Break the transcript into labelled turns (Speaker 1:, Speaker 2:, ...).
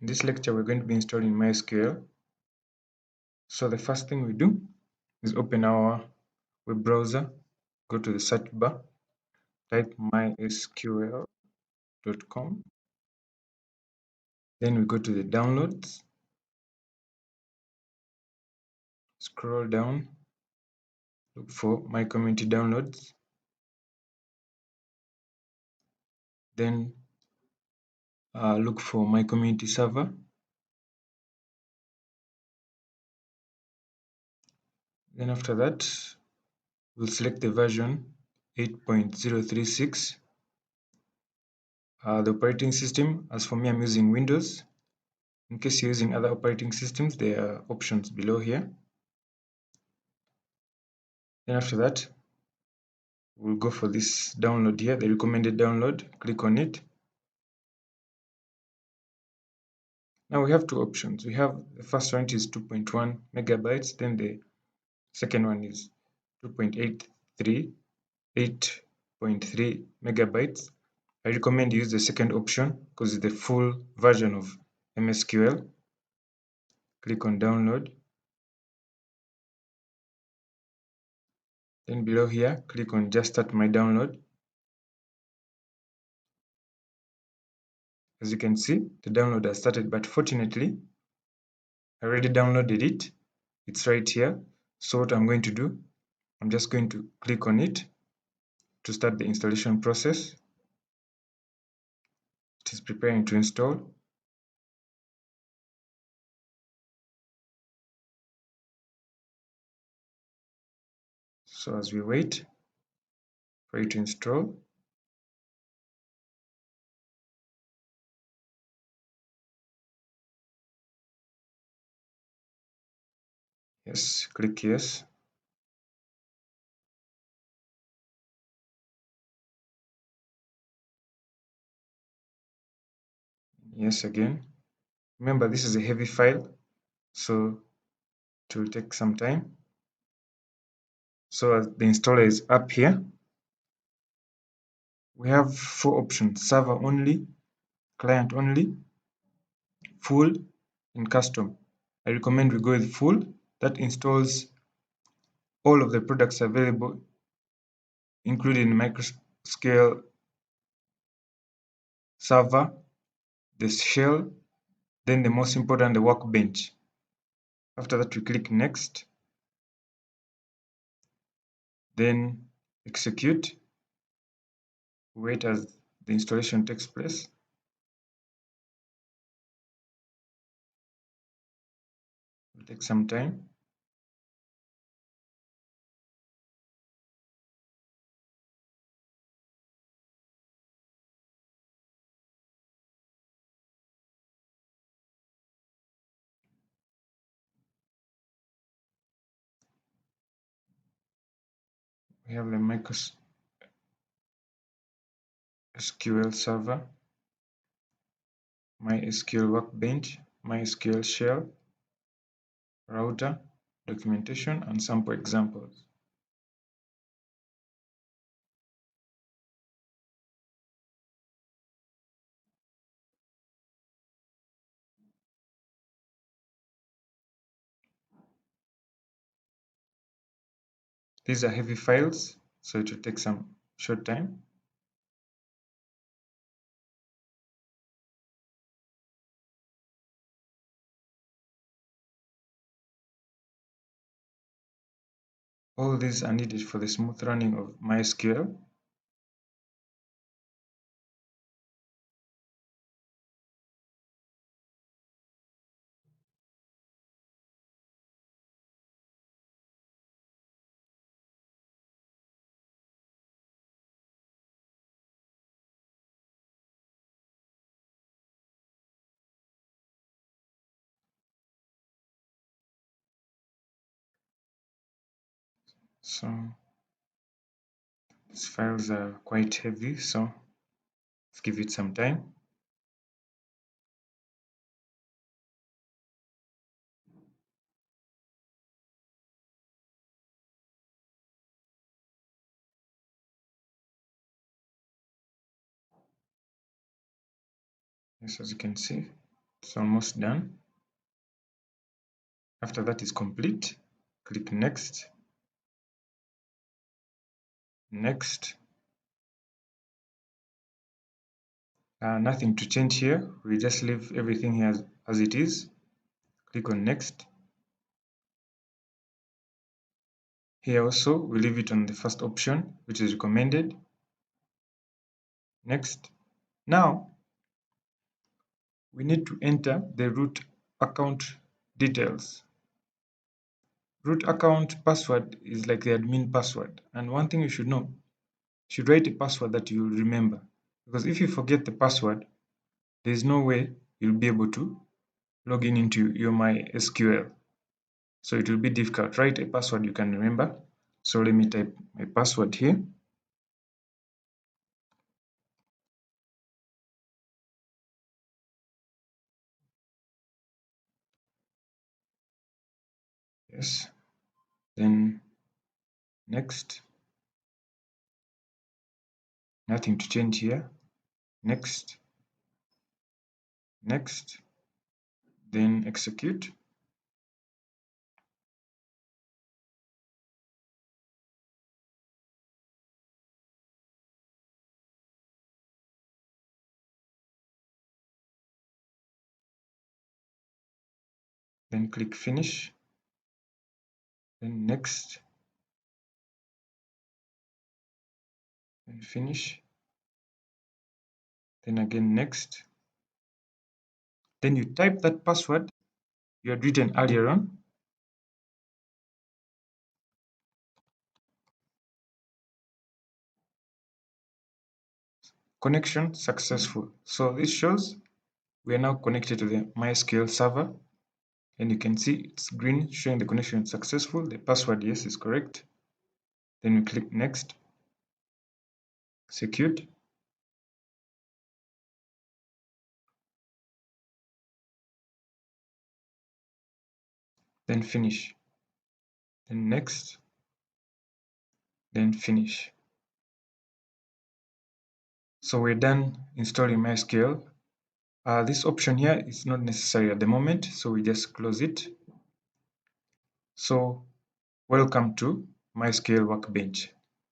Speaker 1: In this lecture, we're going to be installing MySQL. So the first thing we do is open our web browser, go to the search bar, type mysql.com. Then we go to the downloads, scroll down, look for my community downloads. Then look for my community server. Then after that, we'll select the version 8.036. The operating system, as for me, I'm using Windows. In case you're using other operating systems, there are options below here. Then after that, we'll go for this download here, the recommended download. Click on it. Now we have two options. We have the first one is 2.1 megabytes, then the second one is 2.83, 8.3 megabytes. I recommend you use the second option because it's the full version of MySQL. Click on download. Then below here, click on just start my download. As you can see, the download has started, but fortunately, I already downloaded it. It's right here. So what I'm going to do, I'm just going to click on it to start the installation process. It is preparing to install. So as we wait for it to install, yes, click yes. Yes again. Remember, this is a heavy file, so it will take some time. So as the installer is up here, we have four options: server only, client only, full, and custom. I recommend we go with full. That installs all of the products available, including MySQL server, the shell, then the most important, the workbench. After that, we click next, then execute. Wait as the installation takes place. It will take some time. We have the MySQL server, MySQL workbench, MySQL shell, router, documentation, and sample examples. These are heavy files, so it will take some short time. All these are needed for the smooth running of MySQL. So these files are quite heavy, so let's give it some time. Yes, as you can see, It's almost done. After that is complete, click next, next. Nothing to change here. We just leave everything here as it is. Click on next. Here also, we leave it on the first option, which is recommended. Next. Now, we need to enter the root account details. Root account password is like the admin password. And one thing you should know, you should write a password that you remember. Because if you forget the password, there's no way you'll be able to log in into your MySQL. So it will be difficult. Write a password you can remember. So let me type my password here. Yes. Then next. Nothing to change here. Next. Next. Then execute. Then click finish. Then next. Then finish. Then again next. Then you type that password you had written earlier on. Connection successful. So this shows we are now connected to the MySQL server, and you can see it's green showing the connection is successful. The password, yes, is correct. Then we click next, execute. Then finish. Then next. Then finish. So we're done installing MySQL. This option here is not necessary at the moment, so we just close it. So welcome to MySQL Workbench.